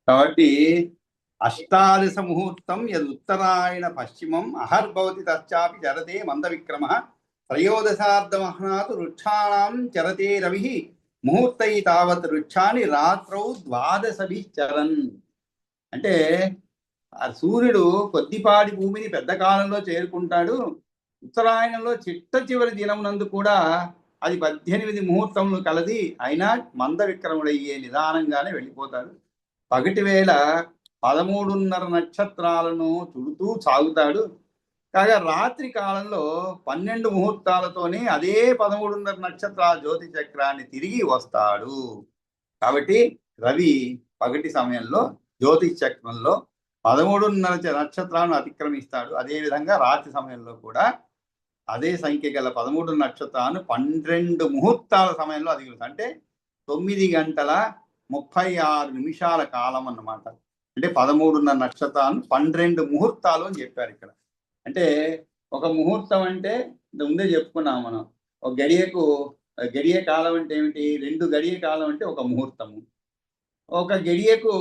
కాబట్టి అష్టాదశ ముహూర్తం యదుత్తరాయణ పశ్చిమం అహర్భవతి తశ్చాపి చరతే మంద విక్రమ త్రయోదశార్ధమహ్నాతు వృక్షాణం చరతే రవి ముహూర్తై తావత్ వృక్షాన్ని రాత్రౌ ద్వాదశభిశ్చరన్. అంటే ఆ సూర్యుడు కొద్దిపాటి భూమిని పెద్ద కాలంలో చేరుకుంటాడు. ఉత్తరాయణంలో చిట్ట చివరి దినమునందు కూడా అది 18 ముహూర్తములు కలది. అయినా మంద విక్రముడయ్యే నిదానంగానే వెళ్ళిపోతాడు. పగటి వేళ 13.5 నక్షత్రాలను చుడుతూ సాగుతాడు. కాగా రాత్రి కాలంలో 12 ముహూర్తాలతోనే అదే 13.5 నక్షత్రాల జ్యోతి చక్రాన్ని తిరిగి వస్తాడు. కాబట్టి రవి పగటి సమయంలో జ్యోతిష్ చక్రంలో 13.5 నక్షత్రాలను అతిక్రమిస్తాడు. అదేవిధంగా రాత్రి సమయంలో కూడా అదే సంఖ్య గల 13 నక్షత్రాలను 12 ముహూర్తాల సమయంలో అధిగమిస్తాడు. అంటే 9 గంటల 36 నిమిషాల కాలం అన్నమాట. అంటే 13.5 నక్షత్రాలను 12 ముహూర్తాలు అని చెప్పారు ఇక్కడ. అంటే ఒక ముహూర్తం అంటే ముందే చెప్పుకున్నాం మనం. ఒక గడియ కాలం అంటే ఏమిటి? 2 గడియ కాలం అంటే ఒక ముహూర్తము. ఒక గడియకు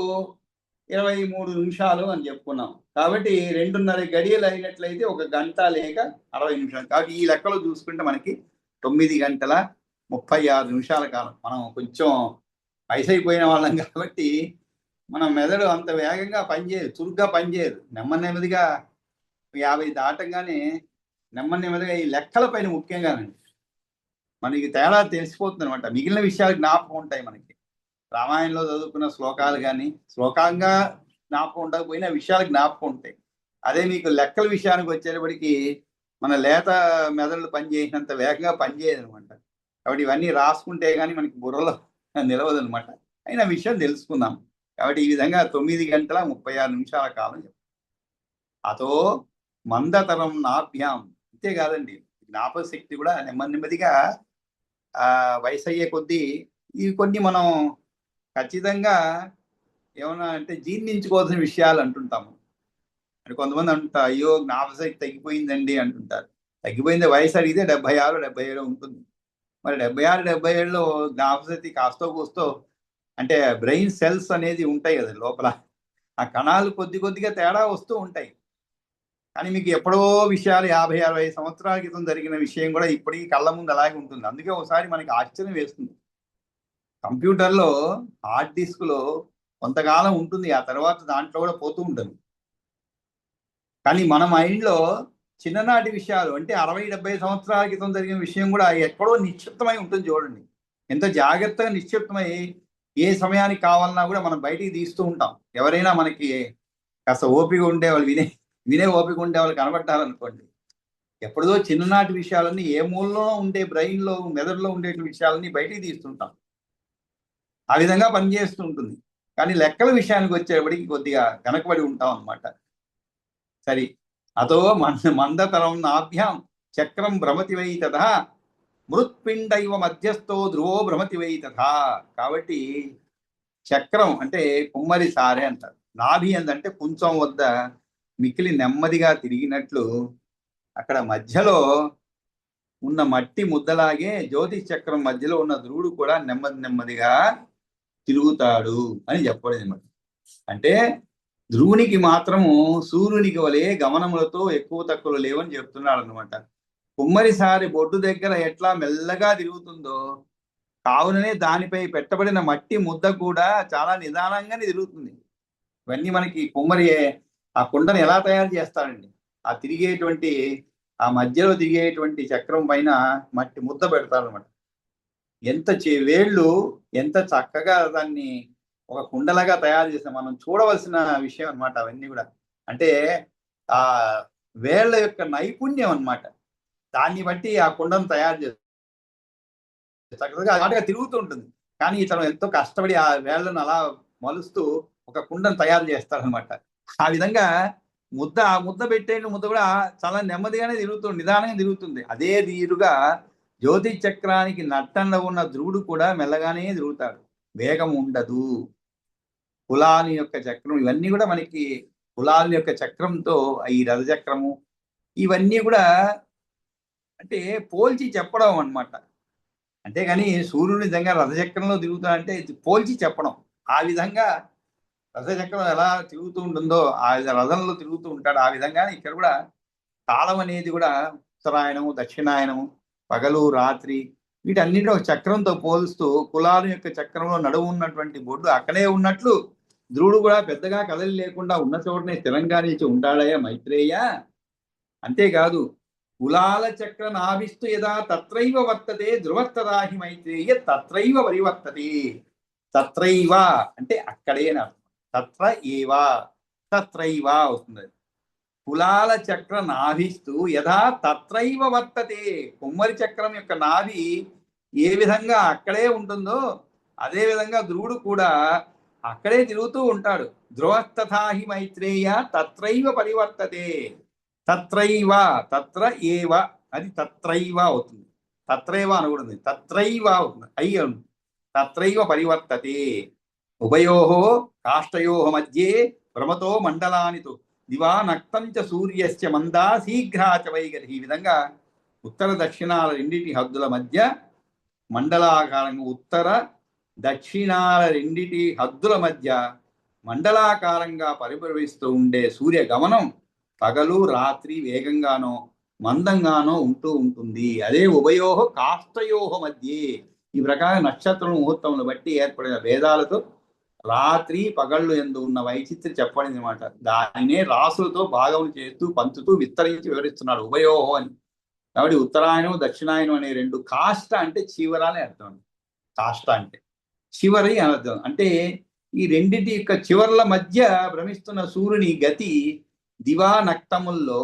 23 నిమిషాలు అని చెప్పుకున్నాం. కాబట్టి 2.5 గడియలు అయినట్లయితే 1 గంట లేక 60 నిమిషాలు. కాబట్టి ఈ లెక్కలో చూసుకుంటే మనకి 9 గంటల 36 నిమిషాల కాలం. మనం కొంచెం వయసైపోయిన వాళ్ళం కాబట్టి మన మెదడు అంత వేగంగా పనిచేయదు, చురుగ్గా పనిచేయదు. నెమ్మదిగా 50 దాటంగానే నెమ్మదిగా ఈ లెక్కల పైన ముఖ్యంగానండి మనకి తేడా తెలిసిపోతుంది అనమాట. మిగిలిన విషయాలు జ్ఞాపకం ఉంటాయి మనకి. రామాయణంలో చదువుకున్న శ్లోకాలు కానీ శ్లోకంగా జ్ఞాపకం ఉండకపోయినా విషయాలు జ్ఞాపకం ఉంటాయి. అదే మీకు లెక్కల విషయానికి వచ్చేటప్పటికి మన లేత మెదళ్ళు పనిచేసినంత వేగంగా పనిచేయదు అనమాట. కాబట్టి ఇవన్నీ రాసుకుంటే కానీ మనకి బుర్రలో నిలవదు అనమాట. అయినా విషయం తెలుసుకుందాం. కాబట్టి ఈ విధంగా 9 గంటల 36 నిమిషాల కాలం అతో మందతరం నాభ్యాం. అంతేకాదండి, జ్ఞాపక శక్తి కూడా నెమ్మదిగా వయసు అయ్యే కొద్దీ ఇవి కొన్ని మనం ఖచ్చితంగా ఏమన్నా అంటే జీర్ణించుకోవాల్సిన విషయాలు అంటుంటాము. అంటే కొంతమంది అంటుంటారు, అయ్యో జ్ఞాపకశక్తి తగ్గిపోయిందండి అంటుంటారు. తగ్గిపోయింది వయసు అడిగితే 76, 77 ఉంటుంది. మరి 76, 77లో జ్ఞాపకశక్తి కాస్తో కూస్తో అంటే బ్రెయిన్ సెల్స్ అనేది ఉంటాయి కదా లోపల, ఆ కణాలు కొద్దిగా తేడా వస్తూ ఉంటాయి. కానీ మీకు ఎప్పుడో విషయాలు 50, 60 సంవత్సరాల క్రితం జరిగిన విషయం కూడా ఇప్పటికీ కళ్ళ ముందు అలాగే ఉంటుంది. అందుకే ఒకసారి మనకి ఆశ్చర్యం వేస్తుంది. కంప్యూటర్లో హార్డ్ డిస్క్లో కొంతకాలం ఉంటుంది, ఆ తర్వాత దాంట్లో కూడా పోతూ ఉంటుంది. కానీ మన మైండ్లో చిన్ననాటి విషయాలు అంటే 60, 70 సంవత్సరాల క్రితం జరిగిన విషయం కూడా ఎక్కడో నిక్షిప్తమై ఉంటుంది. చూడండి ఎంత జాగ్రత్తగా నిక్షిప్తమై ఏ సమయానికి కావాలన్నా కూడా మనం బయటికి తీస్తూ ఉంటాం. ఎవరైనా మనకి కాస్త ఓపిక ఉండే వాళ్ళు వినే ఓపిక ఉండే వాళ్ళు కనబడ్డారనుకోండి, ఎప్పుడో చిన్ననాటి విషయాలన్నీ ఏ మూలలో ఉండే బ్రెయిన్లో మెదడులో ఉండే విషయాలన్నీ బయటికి తీస్తుంటాం. ఆ విధంగా పనిచేస్తూ ఉంటుంది. కానీ లెక్కల విషయానికి వచ్చేప్పటికి కొద్దిగా వెనకబడి ఉంటాం అనమాట. సరే, అతో మందతరం నాభ్యాం చక్రం భ్రమతి వై తథా మృత్పిండైవ మధ్యస్థో ధ్రువో భ్రమతి వై తథా. కాబట్టి చక్రం అంటే కుమ్మరి సారే అంటారు. నాభి అంటే కుంచం వద్ద మిక్కిలి నెమ్మదిగా తిరిగినట్లు అక్కడ మధ్యలో ఉన్న మట్టి ముద్దలాగే జ్యోతిష్ చక్రం మధ్యలో ఉన్న ధ్రువుడు కూడా నెమ్మదిగా తిరుగుతాడు అని చెప్పడం అనమాట. అంటే ధ్రువునికి మాత్రము సూర్యునికి వలె గమనములతో ఎక్కువ తక్కువ లేవని చెప్తున్నాడు అనమాట. కుమ్మరిసారి బొడ్డు దగ్గర ఎట్లా మెల్లగా తిరుగుతుందో కావుననే దానిపై పెట్టబడిన మట్టి ముద్ద కూడా చాలా నిదానంగానే తిరుగుతుంది. ఇవన్నీ మనకి కుమ్మరి ఆ కుండను ఎలా తయారు చేస్తాడండి, ఆ తిరిగేటువంటి ఆ మధ్యలో తిరిగేటువంటి చక్రం పైన మట్టి ముద్ద పెడతారనమాట. ఎంత వేళ్ళు ఎంత చక్కగా దాన్ని ఒక కుండలాగా తయారు చేసిన మనం చూడవలసిన విషయం అనమాట. అవన్నీ కూడా అంటే ఆ వేళ్ల యొక్క నైపుణ్యం అనమాట. దాన్ని బట్టి ఆ కుండను తయారు చేస్తారు. చక్కగా అలాగా తిరుగుతూ ఉంటుంది. కానీ ఇతను ఎంతో కష్టపడి ఆ వేళ్లను అలా మలుస్తూ ఒక కుండను తయారు చేస్తారనమాట. ఆ విధంగా ఆ ముద్ద పెట్టే ముద్ద కూడా చాలా నెమ్మదిగానే తిరుగుతుంది, నిదానంగా తిరుగుతుంది. అదే తీరుగా జ్యోతి చక్రానికి నట్టంలో ఉన్న ధ్రువుడు కూడా మెల్లగానే తిరుగుతాడు, వేగం ఉండదు. కులాని యొక్క చక్రం ఇవన్నీ కూడా మనకి కులాల యొక్క చక్రంతో ఈ రథచక్రము ఇవన్నీ కూడా అంటే పోల్చి చెప్పడం అనమాట. అంతేగాని సూర్యుడు నిజంగా రథచక్రంలో తిరుగుతా అంటే పోల్చి చెప్పడం. ఆ విధంగా రథచక్రం ఎలా తిరుగుతూ ఉంటుందో ఆ రథంలో తిరుగుతూ ఉంటాడు. ఆ విధంగానే ఇక్కడ కూడా కాలం అనేది కూడా ఉత్తరాయణము, దక్షిణాయనము, పగలు, రాత్రి వీటన్నిటిని ఒక చక్రంతో పోలుస్తూ కులాల యొక్క చక్రంలో నడువు ఉన్నటువంటి బొడ్డు అక్కడే ఉన్నట్లు ధ్రువుడు కూడా పెద్దగా కదలి లేకుండా ఉన్న చోటనే స్థిరంగా నిలిచి ఉంటాడయ్యా మైత్రేయ. అంతేకాదు కులాల చక్ర నాభిస్తు యదా తత్రైవ వర్తతే ధ్రువస్తదాహి మైత్రేయ తత్రైవ పరివర్తతే. తత్రైవ అంటే అక్కడే అని అర్థం. తత్ర ఏవా తత్రైవ అవుతుంది. కులాల చక్ర నాభిస్తూ యథా తత్రైవ వర్తతే, కుమ్మరి చక్రం యొక్క నాభి ఏ విధంగా అక్కడే ఉంటుందో అదే విధంగా ధ్రువుడు కూడా అక్కడే తిరుగుతూ ఉంటాడు. ధ్రువస్తథాహి మైత్రేయ తత్రైవ పరివర్తతే. తత్రైవ తత్ర ఏవ అది తత్రైవ అవుతుంది. తత్రైవ అనకూడదు, తత్రైవ అవుతుంది. అయ్యి తత్రైవ పరివర్తతే. ఉభయోః కాష్టయోః మధ్యే భ్రమతో మండలానితో దివా నక్తం చ సూర్యస్య మందా శీఘ్రా చ వైగరి. ఈ విధంగా ఉత్తర దక్షిణాల రెండిటి హద్దుల మధ్య మండలాకారంగా ఉత్తర దక్షిణాల రెండిటి హద్దుల మధ్య మండలాకారంగా పరిభ్రమిస్తూ ఉండే సూర్య గమనం పగలు రాత్రి వేగంగానో మందంగానో ఉంటూ ఉంటుంది. అదే ఉభయోః కాష్టయోః మధ్యే. ఈ ప్రకారం నక్షత్రం ముహూర్తమును బట్టి ఏర్పడిన భేదాలతో రాత్రి పగళ్ళు ఎందు ఉన్న వైచిత్రి చెప్పడింది అనమాట. దానినే రాసులతో భాగం చేస్తూ పంచుతూ విస్తరించి వివరిస్తున్నాడు ఉభయోహో అని. కాబట్టి ఉత్తరాయణం దక్షిణాయనం అనే రెండు. కాష్ట అంటే చివర అని అర్థం. కాష్ట అంటే చివరి అని అర్థం. అంటే ఈ రెండింటి యొక్క చివర్ల మధ్య భ్రమిస్తున్న సూర్యుని గతి దివా నక్తముల్లో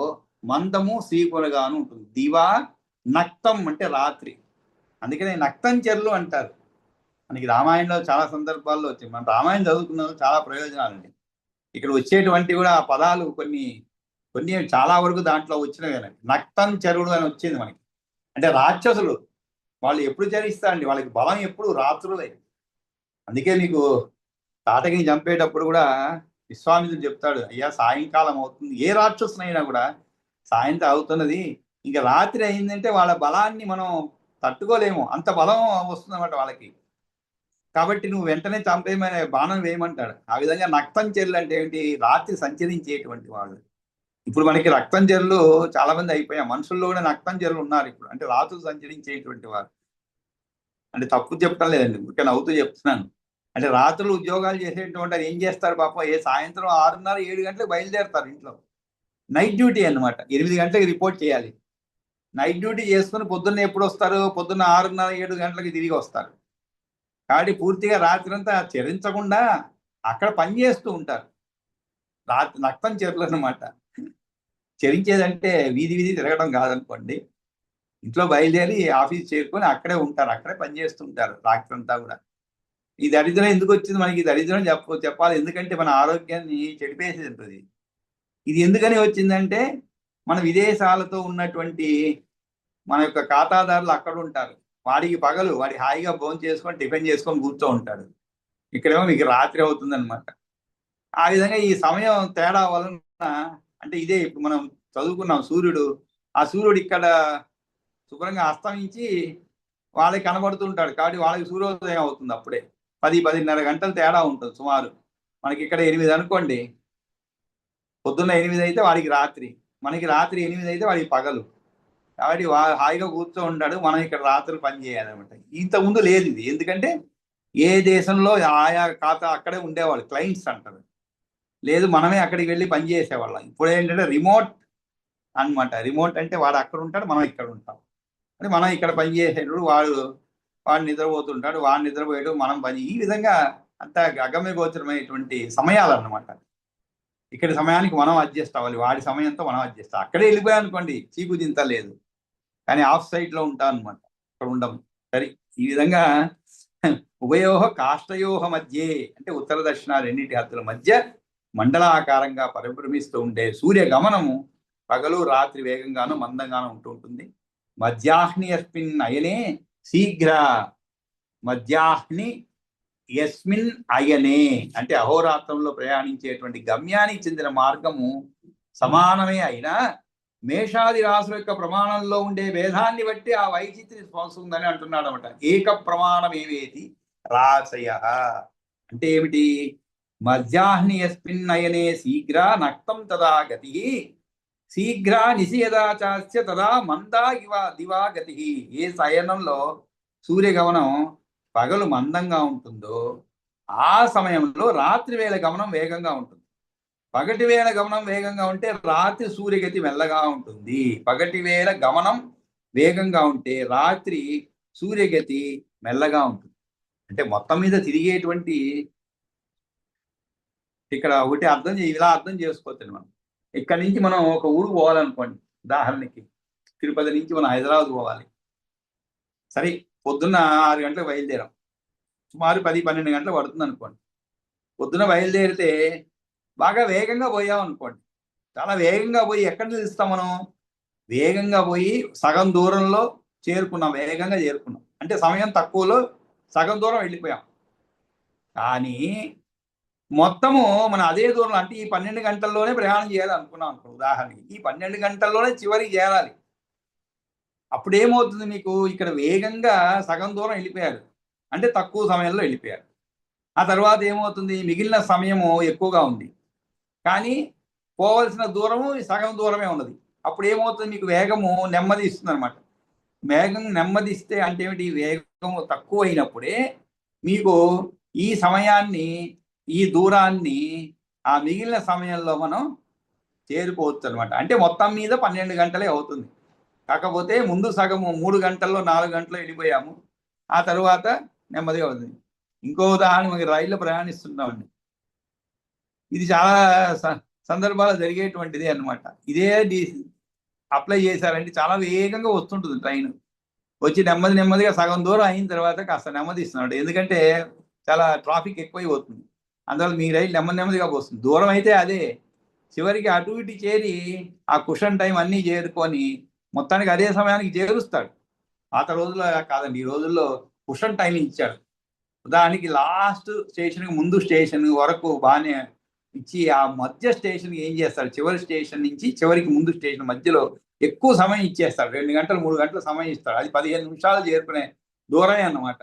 మందము శ్రీపునగాను ఉంటుంది. దివా నక్తం అంటే రాత్రి, అందుకనే నక్తం చెర్లు అంటారు. మనకి రామాయణంలో చాలా సందర్భాల్లో వచ్చింది. మనం రామాయణం చదువుకున్న చాలా ప్రయోజనాలండి. ఇక్కడ వచ్చేటువంటి కూడా ఆ పదాలు కొన్ని కొన్ని చాలా వరకు దాంట్లో వచ్చినవి. నక్తం చరుడు అని వచ్చింది మనకి. అంటే రాక్షసులు వాళ్ళు ఎప్పుడు చరిస్తారండి, వాళ్ళకి బలం ఎప్పుడు రాత్రులే. అందుకే మీకు తాటకిని చంపేటప్పుడు కూడా విశ్వామిత్రుడు చెప్తాడు, అయ్యా సాయంకాలం అవుతుంది, ఏ రాక్షసునైనా కూడా సాయంత్రం అవుతున్నది, ఇంకా రాత్రి అయిందంటే వాళ్ళ బలాన్ని మనం తట్టుకోలేము, అంత బలం వస్తుందన్నమాట వాళ్ళకి. కాబట్టి నువ్వు వెంటనే చంపేయమని బాణం వేయమంటాడు. ఆ విధంగా నక్తం చెర్లు అంటే ఏంటి, రాత్రి సంచరించేటువంటి వాళ్ళు. ఇప్పుడు మనకి రక్తం చెర్లు చాలా మంది అయిపోయాం, మనుషుల్లో కూడా నక్తం చెర్లు ఉన్నారు ఇప్పుడు. అంటే రాత్రులు సంచరించేటువంటి వారు. అంటే తప్పు చెప్పడం లేదండి, ఊరికే నవ్వుతూ చెప్తున్నాను. అంటే రాత్రులు ఉద్యోగాలు చేసేటువంటి ఏం చేస్తారు పాపం, ఏ సాయంత్రం 6:30 7 గంటలకు బయలుదేరుతారు ఇంట్లో. నైట్ డ్యూటీ అనమాట, 8 గంటలకు రిపోర్ట్ చేయాలి. నైట్ డ్యూటీ చేసుకుని పొద్దున్న ఎప్పుడు వస్తారు, పొద్దున్న 6:30 7 గంటలకి తిరిగి వస్తారు. కాబట్టి పూర్తిగా రాత్రి అంతా చరించకుండా అక్కడ పని చేస్తూ ఉంటారు. రాత్రి నక్తం చెర్లు అనమాట. చరించేదంటే వీధి వీధి తిరగడం కాదనుకోండి, ఇంట్లో బయలుదేరి ఆఫీస్ చేరుకొని అక్కడే ఉంటారు, అక్కడే పని చేస్తుంటారు రాత్రి అంతా కూడా. ఈ దరిద్రం ఎందుకు వచ్చింది మనకి, ఈ దరిద్రం చెప్పాలి, ఎందుకంటే మన ఆరోగ్యాన్ని చెడిపేసేది ఉంటుంది. ఇది ఎందుకని వచ్చిందంటే మన విదేశాలతో ఉన్నటువంటి మన యొక్క ఖాతాదారులు అక్కడ ఉంటారు. వాడికి పగలు, వాడి హాయిగా భోజనం చేసుకొని టిఫిన్ చేసుకొని కూర్చో ఉంటాడు. ఇక్కడేమో మీకు రాత్రి అవుతుంది అనమాట. ఆ విధంగా ఈ సమయం తేడా వలన, అంటే ఇదే ఇప్పుడు మనం చదువుకున్నాం సూర్యుడు, ఆ సూర్యుడు ఇక్కడ శుభ్రంగా అస్తమించి వాళ్ళకి కనబడుతుంటాడు. కాబట్టి వాళ్ళకి సూర్యోదయం అవుతుంది అప్పుడే. 10-10:30 గంటలు తేడా ఉంటుంది సుమారు. మనకి ఇక్కడ 8 అనుకోండి, పొద్దున్న 8 అయితే వాడికి రాత్రి, మనకి రాత్రి 8 అయితే వాడికి పగలు. కాబట్టి హాయిగా కూర్చో ఉంటాడు, మనం ఇక్కడ రాత్రులు పని చేయాలన్నమాట. ఇంతకుముందు లేదు ఇది. ఎందుకంటే ఏ దేశంలో ఆయా ఖాతా అక్కడే ఉండేవాళ్ళు, క్లయింట్స్ అంటారు. లేదు మనమే అక్కడికి వెళ్ళి పని చేసేవాళ్ళం. ఇప్పుడు ఏంటంటే రిమోట్ అనమాట. రిమోట్ అంటే వాడు అక్కడ ఉంటాడు, మనం ఇక్కడ ఉంటాం. అంటే మనం ఇక్కడ పని చేసేటప్పుడు వాడు నిద్రపోతుంటాడు, వాడు నిద్రపోయాడు, మనం పని. ఈ విధంగా అంత అగమ్య గోచరమైనటువంటి సమయాలు అన్నమాట. ఇక్కడ సమయానికి మనం అడ్జస్ట్ అవ్వాలి, వాడి సమయంతో మనం అడ్జస్ట్. అక్కడే వెళ్ళిపోయా అనుకోండి చీకు చింత లేదు, కానీ ఆఫ్ సైడ్ లో ఉంటాం అనమాట, అక్కడ ఉండము. సరే, ఈ విధంగా ఉభయోహ కాష్టయోహ మధ్యే అంటే ఉత్తర దక్షిణ రెండింటి హద్దుల మధ్య మండలాకారంగా పరిభ్రమిస్తూ ఉండే సూర్య గమనము పగలు రాత్రి వేగంగాను మందంగాను ఉంటూ ఉంటుంది. మధ్యాహ్ని యస్మిన్ అయనే శీఘ్ర. మధ్యాహ్ని యస్మిన్ అయనే అంటే అహోరాత్రంలో ప్రయాణించేటువంటి గమ్యానికి చెందిన మార్గము సమానమే అయినా మేషాది రాసుల యొక్క ప్రమాణంలో ఉండే భేదాన్ని బట్టి ఆ వైచిత్రి స్పందుతుందని అంటున్నాడు అనమాట. ఏక ప్రమాణం ఏవేది రాశయ అంటే ఏమిటి, మధ్యాహ్ని యస్మిన్నయనే శీఘ్ర నక్తం తదా గతి శీఘ్ర నిషేధా చాస్య తదా మందా దివా గతి. ఏ శయనంలో సూర్యగమనం పగలు మందంగా ఉంటుందో ఆ సమయంలో రాత్రి వేళ గమనం వేగంగా ఉంటుంది. పగటి వేళ గమనం వేగంగా ఉంటే రాత్రి సూర్యగతి మెల్లగా ఉంటుంది. పగటి వేళ గమనం వేగంగా ఉంటే రాత్రి సూర్యగతి మెల్లగా ఉంటుంది. అంటే మొత్తం మీద తిరిగేటువంటి ఇక్కడ ఒకటి ఇలా అర్థం చేసుకోవచ్చు మనం. ఇక్కడి నుంచి మనం ఒక ఊరు పోవాలనుకోండి, ఉదాహరణకి తిరుపతి నుంచి మనం హైదరాబాద్ పోవాలి. సరే, పొద్దున్న 6 గంటలకు బయలుదేరాం, సుమారు 10-12 గంటలు పడుతుంది అనుకోండి. పొద్దున బయలుదేరితే బాగా వేగంగా పోయాం అనుకోండి, చాలా వేగంగా పోయి ఎక్కడ నిలుస్తాం మనం? వేగంగా పోయి సగం దూరంలో చేరుకున్నాం, వేగంగా చేరుకున్నాం అంటే సమయం తక్కువలో సగం దూరం వెళ్ళిపోయాం. కానీ మొత్తము మనం అదే దూరం అంటే ఈ 12 గంటల్లోనే ప్రయాణం చేయాలి అనుకున్నాం అనుకో, ఉదాహరణకి ఈ 12 గంటల్లోనే చివరికి చేరాలి. అప్పుడు ఏమవుతుంది మీకు? ఇక్కడ వేగంగా సగం దూరం వెళ్ళిపోయారు అంటే తక్కువ సమయంలో వెళ్ళిపోయారు. ఆ తర్వాత ఏమవుతుంది? మిగిలిన సమయము ఎక్కువగా ఉంది కానీ పోవలసిన దూరము సగం దూరమే ఉన్నది. అప్పుడు ఏమవుతుంది? మీకు వేగము నెమ్మది ఇస్తుంది అనమాట. వేగం నెమ్మదిస్తే అంటే ఏమిటి? వేగము తక్కువ అయినప్పుడే మీకు ఈ సమయాన్ని, ఈ దూరాన్ని ఆ మిగిలిన సమయంలో మనం చేరుకోవచ్చు అనమాట. అంటే మొత్తం మీద 12 గంటలే అవుతుంది. కాకపోతే ముందు సగము 3 గంటల్లో 4 గంటల్లో వెళ్ళిపోయాము, ఆ తరువాత నెమ్మదిగా అవుతుంది. ఇంకో ఉదాహరణ, మనకి రైల్లో ప్రయాణిస్తున్నామండి. ఇది చాలా సందర్భాలు జరిగేటువంటిది అనమాట. ఇదే అప్లై చేశారంటే చాలా వేగంగా వస్తుంటుంది ట్రైన్. వచ్చి నెమ్మదిగా సగం దూరం అయిన తర్వాత కాస్త నెమ్మదిస్తున్నాడు, ఎందుకంటే చాలా ట్రాఫిక్ ఎక్కువైపోతుంది. అందువల్ల మీ రైలు నెమ్మదిగా పోస్తుంది. దూరం అయితే అదే, చివరికి అటు ఇటు చేరి ఆ కుషన్ టైం అన్నీ చేరుకొని మొత్తానికి అదే సమయానికి చేరుస్తాడు. పాత రోజుల్లో కాదండి, ఈ రోజుల్లో కుషన్ టైం ఇచ్చాడు. ఉదాహరణకి లాస్ట్ స్టేషన్కి ముందు స్టేషన్ వరకు బాగానే ఇచ్చి ఆ మధ్య స్టేషన్ ఏం చేస్తాడు? చివరి స్టేషన్ నుంచి చివరికి ముందు స్టేషన్ మధ్యలో ఎక్కువ సమయం ఇచ్చేస్తాడు. 2 గంటలు 3 గంటలు సమయం ఇస్తాడు. అది 15 నిమిషాలు చేరుకునే దూరమే అన్నమాట.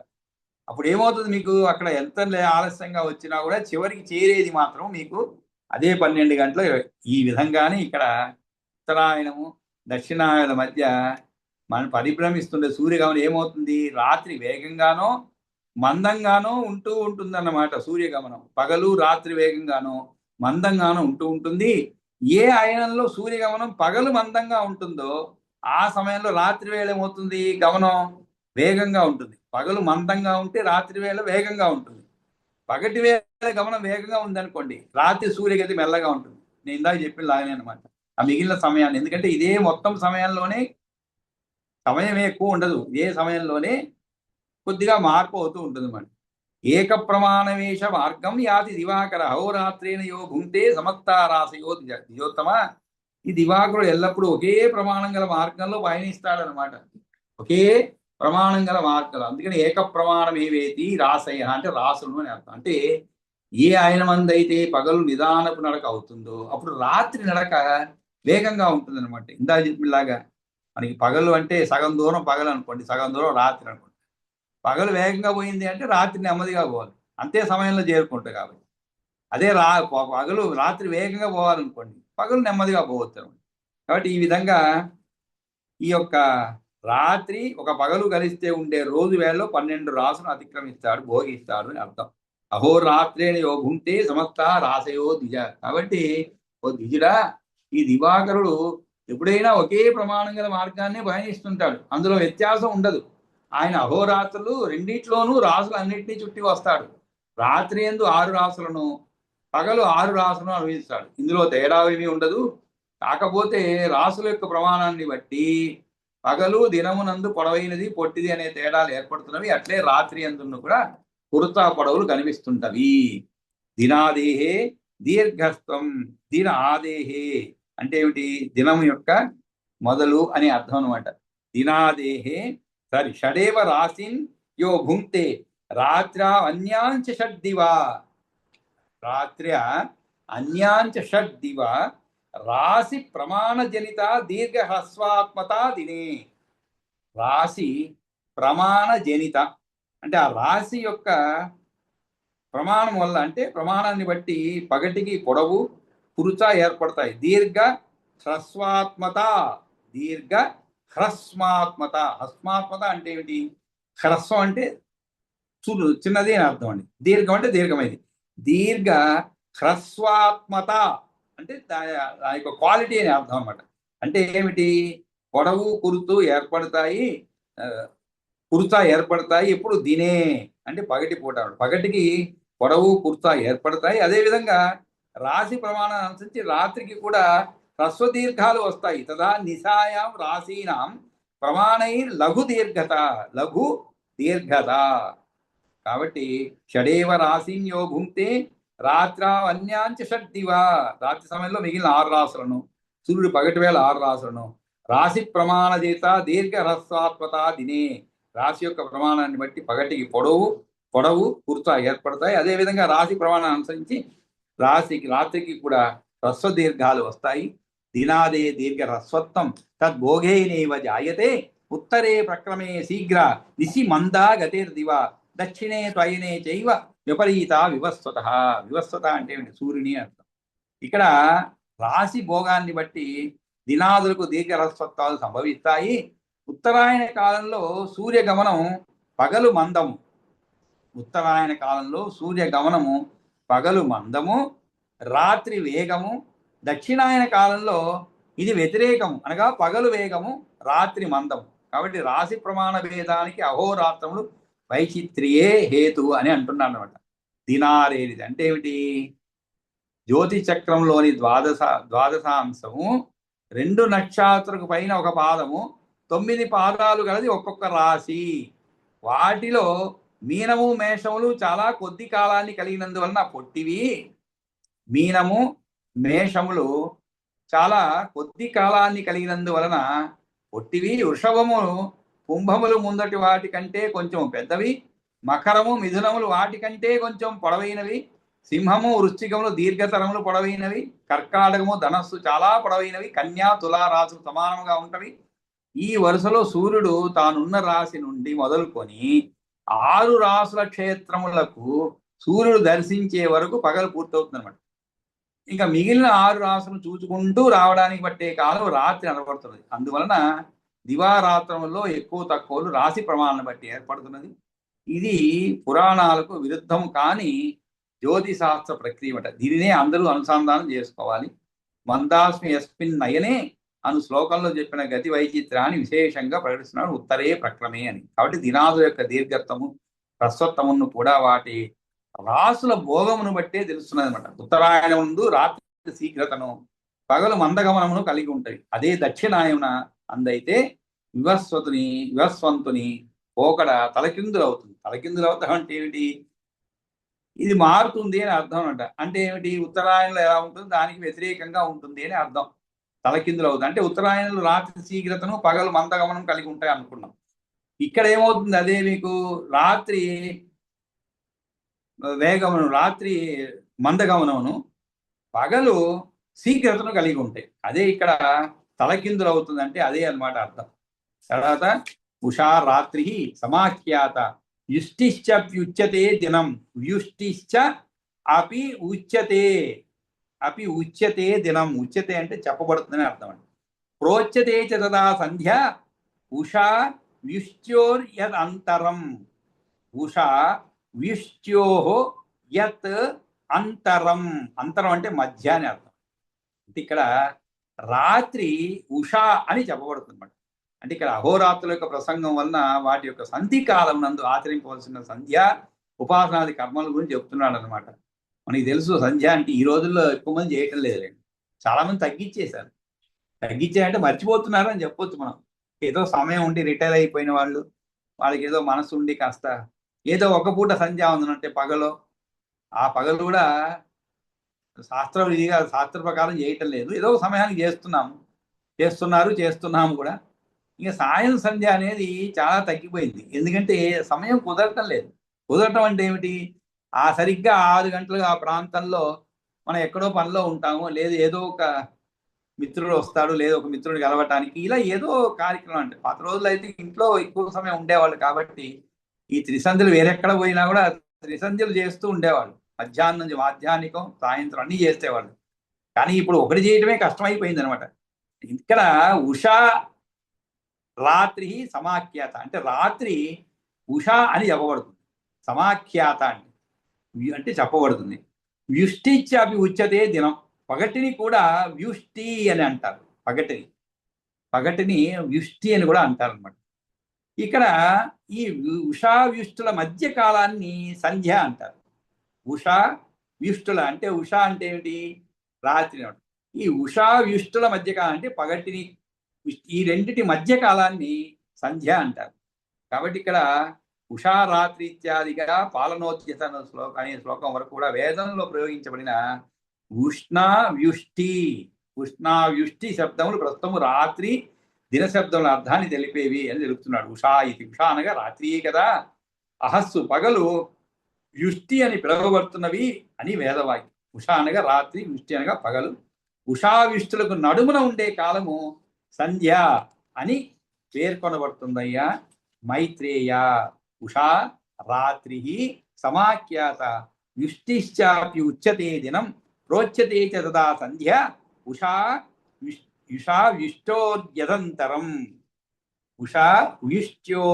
అప్పుడు ఏమవుతుంది? మీకు అక్కడ ఎంత ఆలస్యంగా వచ్చినా కూడా చివరికి చేరేది మాత్రం మీకు అదే 12 గంటలు. ఈ విధంగానే ఇక్కడ ఉత్తరాయణము దక్షిణాయన మధ్య మనం పరిభ్రమిస్తుండే సూర్యగమనం ఏమవుతుంది? రాత్రి వేగంగానో మందంగానో ఉంటూ ఉంటుందన్నమాట. సూర్యగమనం పగలు రాత్రి వేగంగానో మందంగానో ఉంటూ ఉంటుంది. ఏ అయనంలో సూర్యగమనం పగలు మందంగా ఉంటుందో ఆ సమయంలో రాత్రి వేళ ఏమవుతుంది? గమనం వేగంగా ఉంటుంది. పగలు మందంగా ఉంటే రాత్రి వేళ వేగంగా ఉంటుంది. పగటి వేళ గమనం వేగంగా ఉందనుకోండి, రాత్రి సూర్యగతి మెల్లగా ఉంటుంది. నేను ఇందాక చెప్పిన లాగానే అనమాట. ఆ మిగిలిన సమయాన్ని, ఎందుకంటే ఇదే మొత్తం సమయంలోనే సమయమే ఎక్కువ ఉండదు, ఇదే సమయంలోనే కొద్దిగా మార్పు అవుతూ ఉంటుంది అన్నమాట. ఏక ప్రమాణవేష మార్గం యాతి దివాకర అహోరాత్రేణ యో భుంక్తే సమత్తారాశయో దిజోత్తమ. ఈ దివాకరుడు ఎల్లప్పుడూ ఒకే ప్రమాణం గల మార్గంలో పయనిస్తాడనమాట. ఒకే ప్రమాణం గల మార్గం, అందుకని ఏక ప్రమాణం ఏవేతి రాశయ అంటే రాసులు అని అర్థం. అంటే ఏ ఆయనమందైతే పగలు నిదానపు నడక అవుతుందో అప్పుడు రాత్రి నడక వేగంగా ఉంటుంది అనమాట. ఇందా చెప్పిలాగా మనకి పగలు అంటే సగం దూరం పగలు అనుకోండి, సగం దూరం రాత్రి అనుకోండి. పగలు వేగంగా పోయింది అంటే రాత్రి నెమ్మదిగా పోవాలి, అంతే సమయంలో చేరుకుంటాయి కాబట్టి. అదే పగలు రాత్రి వేగంగా పోవాలనుకోండి, పగలు నెమ్మదిగా పోవచ్చు. కాబట్టి ఈ విధంగా ఈ యొక్క రాత్రి ఒక పగలు కలిస్తే ఉండే రోజు వేళలో 12 రాసును అతిక్రమిస్తాడు, భోగిస్తాడు అని అర్థం. అహోరాత్రేణ యో భుంక్తే సమస్త రాసయో ద్విజ. కాబట్టి ఓ ద్విజుడా, ఈ దివాకరుడు ఎప్పుడైనా ఒకే ప్రమాణం గల మార్గాన్ని పయనిస్తుంటాడు, అందులో వ్యత్యాసం ఉండదు. ఆయన అహోరాత్రులు రెండిట్లోనూ రాసులు అన్నింటినీ చుట్టి వస్తాడు. రాత్రి ఎందు 6 రాసులను, పగలు 6 రాసులను అనుభవిస్తాడు. ఇందులో తేడా ఏమీ ఉండదు. కాకపోతే రాసుల యొక్క ప్రమాణాన్ని బట్టి పగలు దినమునందు పొడవైనది పొట్టిది అనే తేడాలు ఏర్పడుతున్నవి. అట్లే రాత్రి అందును కూడా కుర్తా పొడవులు కనిపిస్తుంటవి. దినాదేహే దీర్ఘస్వం, దిన ఆదేహే అంటే ఏమిటి? దినం యొక్క మొదలు అని అర్థం అనమాట. దినాదేహే సరి షడేవ రాసిన్ యో భుంక్తే రాత్ర అన్యాంచ షడ్దివా. రాత్ర్య అన్యాంచ షడ్దివా రాశి ప్రమాణ జనిత దీర్ఘ హ్రస్వాత్మత దినే. రాశి ప్రమాణ జనిత అంటే ఆ రాశి యొక్క ప్రమాణం వల్ల అంటే ప్రమాణాన్ని బట్టి పగటికి పొడవు కురుచ ఏర్పడతాయి. దీర్ఘ హ్రస్వాత్మత, దీర్ఘ హ్రస్మాత్మత. హ్రస్మాత్మత అంటే ఏమిటి? హ్రస్వం అంటే చిన్నది అని అర్థం అండి. దీర్ఘం అంటే దీర్ఘమైంది. దీర్ఘ హ్రస్వాత్మత అంటే దాని యొక్క క్వాలిటీ అని అర్థం అనమాట. అంటే ఏమిటి? పొడవు కురుతు ఏర్పడతాయి, కుర్తా ఏర్పడతాయి. ఎప్పుడు దినే అంటే పగటి పూట, పగటికి పొడవు కుర్తా ఏర్పడతాయి. అదేవిధంగా రాశి ప్రమాణాన్ని అనుసరించి రాత్రికి కూడా హ్రస్వ దీర్ఘాలు వస్తాయి. తదా నిశాయాం రాశీనాం ప్రమాణై లఘు దీర్ఘత, లఘు దీర్ఘత. కాబట్టి షడేవ రాశిన్యో భుంక్తే రాత్రా అన్యాంచ షడ్దివా. రాత్రి సమయంలో మిగిలిన 6 రాశులను, సూర్యుడు పగటి వేళ 6 రాశులను. రాశి ప్రమాణ చేత దీర్ఘ హ్రస్వాత్మత దినే. రాశి యొక్క ప్రమాణాన్ని బట్టి పగటికి పొడవు కుర్తా ఏర్పడతాయి. అదేవిధంగా రాశి ప్రమాణాన్ని అనుసరించి రాత్రికి కూడా హ్రస్వ దీర్ఘాలు వస్తాయి. దినాదే దీర్ఘ హ్రస్వత్వం తద్భోగేనైవ జాయతే ఉత్తరే ప్రక్రమే శీఘ్ర నిశి మందా గతిర్దివ దక్షిణే త్వయనే చైవ విపరీత వివస్వత. వివస్వత అంటే ఏమిటి? సూర్యుని అర్థం. ఇక్కడ రాశి భోగాన్ని బట్టి దినాదులకు దీర్ఘ హ్రస్వత్వాలు సంభవిస్తాయి. ఉత్తరాయణ కాలంలో సూర్యగమనం పగలు మందము. ఉత్తరాయణ కాలంలో సూర్యగమనము పగలు మందము, రాత్రి వేగము. దక్షిణాయన కాలంలో ఇది వ్యతిరేకము, అనగా పగలు వేగము, రాత్రి మందము. కాబట్టి రాశి ప్రమాణ భేదానికి అహోరాత్రములు వైచిత్రియే హేతు అని అంటున్నాను అనమాట. దినారేది అంటే ఏమిటి? జ్యోతి చక్రంలోని ద్వాదశాంశము 2 నక్షత్రకు పైన ఒక పాదము, 9 పాదాలు గలది ఒక్కొక్క రాశి. వాటిలో మీనము మేషములు చాలా కొద్ది కాలాన్ని కలిగినందువలన పొట్టివి. మీనము మేషములు చాలా కొద్ది కాలాన్ని కలిగినందువలన పొట్టివి. వృషభము కుంభములు ముందటి వాటి కంటే కొంచెం పెద్దవి. మకరము మిథునములు వాటికంటే కొంచెం పొడవైనవి. సింహము వృశ్చికములు దీర్ఘతరములు పొడవైనవి. కర్కాటకము ధనస్సు చాలా పొడవైనవి. కన్యా తులా రాశులు సమానముగా ఉంటవి. ఈ వరుసలో సూర్యుడు తానున్న రాశి నుండి మొదలుకొని 6 రాశుల క్షేత్రములకు సూర్యుడు దర్శించే వరకు పగలు పూర్తవుతుంది అనమాట. ఇంకా మిగిలిన 6 రాశులు చూసుకుంటూ రావడానికి పట్టే కాలం రాత్రి అనబడుతున్నది. అందువలన దివారాత్రములో ఎక్కువ తక్కువలు రాశి ప్రమాణాలను బట్టి ఏర్పడుతున్నది. ఇది పురాణాలకు విరుద్ధం కాని జ్యోతిశాస్త్ర ప్రక్రియ అట. దీనినే అందరూ అనుసంధానం చేసుకోవాలి. మందాస్మి యస్మిన్ నయనే అను శ్లోకంలో చెప్పిన గతి వైచిత్రాన్ని విశేషంగా ప్రకటిస్తున్నాడు ఉత్తరే ప్రక్రమే అని. కాబట్టి దినాదుల యొక్క దీర్ఘత్వము హ్రస్వత్వమును కూడా వాటి రాసుల భోగమును బట్టే తెలుస్తున్నది అనమాట. ఉత్తరాయణ ముందు రాత్రి శీఘ్రతను, పగలు మందగమనమును కలిగి ఉంటాయి. అదే దక్షిణాయన అందైతే వివస్వంతుని పోకడ తలకిందులు అవుతుంది. తలకిందులు అవుతాం అంటే ఏమిటి? ఇది మారుతుంది అని అర్థం అంట. అంటే ఏమిటి? ఉత్తరాయణంలో ఎలా ఉంటుంది దానికి వ్యతిరేకంగా ఉంటుంది అని అర్థం. తలకిందులు అవుతుంది అంటే ఉత్తరాయణంలో రాత్రి శీఘ్రతను, పగలు మందగమనం కలిగి ఉంటాయి అనుకున్నాం. ఇక్కడ ఏమవుతుంది? అదే మీకు రాత్రి వేగమును, రాత్రి మందగమనమును, పగలు శీఘ్రతను కలిగి ఉంటాయి. అదే ఇక్కడ తలకిందులు అవుతుంది అంటే అదే అనమాట అర్థం. తర్వాత ఉషా రాత్రి సమాఖ్యాత యుష్టిశ్చప్యుచ్యతే దినం. వ్యుష్టిశ్చ అపి ఉచ్యతే, అపి ఉచ్యతే దినం. ఉచ్యతే అంటే చెప్పబడుతుందని అర్థం అండి. ప్రోచ్యతే చ తదా సంధ్య ఉషా వ్యుష్ట్యోర్ యద్ అంతరం. ఉషా వ్యుష్ట్యోహో యత్ అంతరం. అంతరం అంటే మధ్య అని అర్థం. అంటే ఇక్కడ రాత్రి ఉషా అని చెప్పబడుతుంది అన్నమాట. అంటే ఇక్కడ అహోరాత్రుల యొక్క ప్రసంగం వలన వాటి యొక్క సంధి కాలం నందు ఆచరింపవలసిన సంధ్య ఉపాసనాది కర్మల గురించి చెప్తున్నాడు అనమాట. మనకి తెలుసు సంధ్య అంటే ఈ రోజుల్లో ఎక్కువ మంది చేయటం లేదండి. చాలా మంది తగ్గించేశారు. తగ్గించారంటే మర్చిపోతున్నారు అని చెప్పొచ్చు మనం. ఏదో సమయం ఉండి రిటైర్ అయిపోయిన వాళ్ళు, వాళ్ళకి ఏదో మనసు ఉండి కాస్త ఏదో ఒక పూట సంధ్యావందనం అంటే పగలో, ఆ పగలు కూడా శాస్త్ర విధిగా శాస్త్ర ప్రకారం చేయటం లేదు. ఏదో సమయానికి చేస్తున్నాము కూడా. ఇంకా సాయం సంధ్య అనేది చాలా తగ్గిపోయింది. ఎందుకంటే సమయం కుదరటం లేదు. కుదరటం అంటే ఏమిటి? ఆ సరిగ్గా 6 గంటలు ఆ ప్రాంతంలో మనం ఎక్కడో పనిలో ఉంటాము, లేదు ఏదో ఒక మిత్రుడు వస్తాడు, లేదు ఒక మిత్రుడు కలవటానికి, ఇలా ఏదో కార్యక్రమం. అంటే పాత రోజులు అయితే ఇంట్లో ఎక్కువ సమయం ఉండేవాళ్ళు కాబట్టి ఈ త్రిసంధ్యలు వేరెక్కడ పోయినా కూడా త్రిసంధ్యలు చేస్తూ ఉండేవాళ్ళు. మధ్యాహ్నం నుంచి మాధ్యాహ్నికం, సాయంత్రం అన్నీ చేసేవాళ్ళు. కానీ ఇప్పుడు ఒకటి చేయడమే కష్టమైపోయింది అనమాట. ఇక్కడ ఉషా రాత్రి సమాఖ్యాత అంటే రాత్రి ఉషా అని చెప్పబడుతుంది. సమాఖ్యాత అంటే చెప్పబడుతుంది. వ్యుష్టిచ్చాపి ఉచ్యతే దినం. పగటిని కూడా వ్యుష్టి అని అంటారు. పగటిని వ్యుష్టి అని కూడా అంటారు అనమాట. ఇక్కడ ఈ ఉషా వ్యుష్టుల మధ్య కాలాన్ని సంధ్య అంటారు. ఉషా వ్యుష్టుల అంటే ఉషా అంటే ఏమిటి? రాత్రి. ఈ ఉషా వ్యుష్టుల మధ్య కాలం అంటే పగటిని, ఈ రెండిటి మధ్య కాలాన్ని సంధ్య అంటారు. కాబట్టి ఇక్కడ ఉషా రాత్రి ఇత్యాదిగా పాలనోద్యత అనే శ్లోకం వరకు కూడా వేదంలో ప్రయోగించబడిన ఉష్ణ వ్యుష్టి శబ్దములు ప్రస్తుతము రాత్రి దిన శబ్దముల అర్థాన్ని తెలిపేవి అని తెలుపుతున్నాడు. ఉషా ఇది, ఉషా అనగా రాత్రియే కదా, అహస్సు పగలు, వ్యుష్టి అని పిలువబడుతున్నవి అని వేదవాక్యం. ఉషా అనగా రాత్రి, వ్యుష్టి అనగా పగలు. ఉషా వ్యుష్టులకు నడుమున ఉండే కాలము సంధ్య అని పేర్కొనబడుతుందయ్యా మైత్రేయ. ఉషా రాత్రి సమాఖ్యాత వ్యుష్టిశ్చాపి ఉచ్యతే దినం ప్రోచ్యతే చ తదా సంధ్య ఉషా వ్యుష్టోర్యదంతరం. ఉషా వ్యుష్ట్యో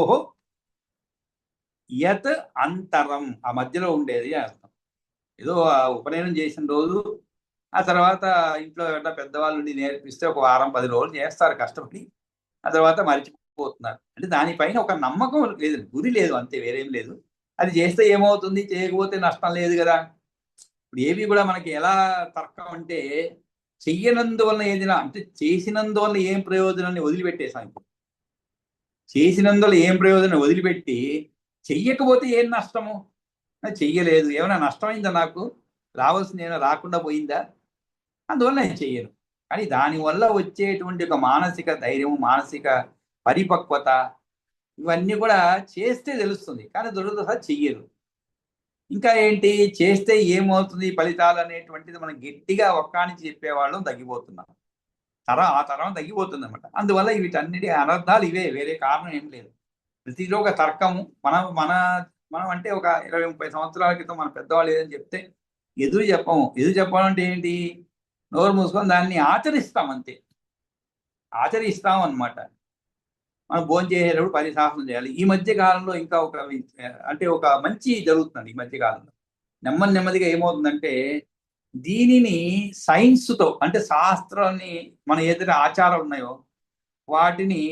యత్ అంతరం, ఆ మధ్యలో ఉండేది అర్థం. ఏదో ఉపనయనం చేసిన రోజు, ఆ తర్వాత ఇంట్లో ఎవరైనా పెద్దవాళ్ళు నేర్పిస్తే ఒక వారం 10 రోజులు చేస్తారు కష్టపడి, ఆ తర్వాత మర్చిపోతున్నారు. అంటే దానిపైన ఒక నమ్మకం లేదు, గురి లేదు, అంతే, వేరేం లేదు. అది చేస్తే ఏమవుతుంది, చేయకపోతే నష్టం లేదు కదా. ఇప్పుడు ఏవి కూడా మనకి ఎలా తర్కం అంటే, చెయ్యనందువలన ఏదైనా అంటే చేసినందువల్ల ఏం ప్రయోజనాన్ని వదిలిపెట్టేసాం. ఇప్పుడు చేసినందువల్ల ఏం ప్రయోజనం వదిలిపెట్టి చెయ్యకపోతే ఏం నష్టము? చెయ్యలేదు, ఏమైనా నష్టమైందా, నాకు రావాల్సింది ఏమైనా రాకుండా పోయిందా, అందువల్ల నేను చెయ్యను. కానీ దానివల్ల వచ్చేటువంటి ఒక మానసిక ధైర్యం, మానసిక పరిపక్వత, ఇవన్నీ కూడా చేస్తే తెలుస్తుంది. కానీ దురదృష్టం చెయ్యరు. ఇంకా ఏంటి, చేస్తే ఏమవుతుంది ఫలితాలు అనేటువంటిది మనం గట్టిగా ఒక్కానికి చెప్పేవాళ్ళం తగ్గిపోతున్నాం. ఆ తరం తగ్గిపోతుంది అనమాట. అందువల్ల వీటన్నిటి అనర్థాలు ఇవే, వేరే కారణం ఏం లేదు. ప్రతిలో ఒక తర్కము. మనం అంటే ఒక 20-30 సంవత్సరాల క్రితం మన పెద్దవాళ్ళు ఏదని చెప్తే ఎదురు చెప్పము. ఎదురు చెప్పాలంటే ఏంటి, నోరు మూసుకొని దాన్ని ఆచరిస్తాం, అంతే. ఆచరిస్తాం అనమాట. మనం భోజనం చేసేటప్పుడు పరిశాసనం చేయాలి. ఈ మధ్య కాలంలో ఇంకా ఒక మంచి జరుగుతుంది. ఈ మధ్య కాలంలో నెమ్మదిగా ఏమవుతుందంటే, దీనిని సైన్స్తో, అంటే శాస్త్రాన్ని, మన ఏదైతే ఆచారాలు ఉన్నాయో వాటిని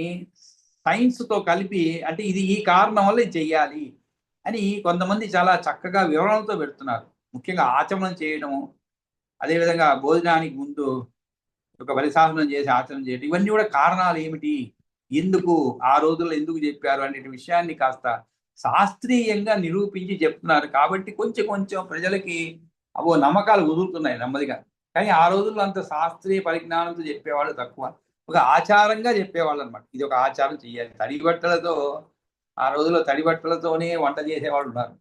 సైన్స్తో కలిపి, అంటే ఇది ఈ కారణం వల్ల ఇది చెయ్యాలి అని కొంతమంది చాలా చక్కగా వివరణలతో పెడుతున్నారు. ముఖ్యంగా ఆచమనం చేయడము, అదేవిధంగా భోజనానికి ముందు ఒక పరిశాసనం చేసి ఆచరణ చేయడం, ఇవన్నీ కూడా కారణాలు ఏమిటి, ఎందుకు ఆ రోజుల్లో ఎందుకు చెప్పారు అనే విషయాన్ని కాస్త శాస్త్రీయంగా నిరూపించి చెప్తున్నారు. కాబట్టి కొంచెం ప్రజలకి నమ్మకాలు కుదురుతున్నాయి నెమ్మదిగా. కానీ ఆ రోజుల్లో అంత శాస్త్రీయ పరిజ్ఞానంతో చెప్పేవాళ్ళు తక్కువ, ఒక ఆచారంగా చెప్పేవాళ్ళు అనమాట. ఇది ఒక ఆచారం చెయ్యాలి. ఆ రోజుల్లో తడి బట్టలతోనే వంట చేసేవాళ్ళు ఉన్నారు.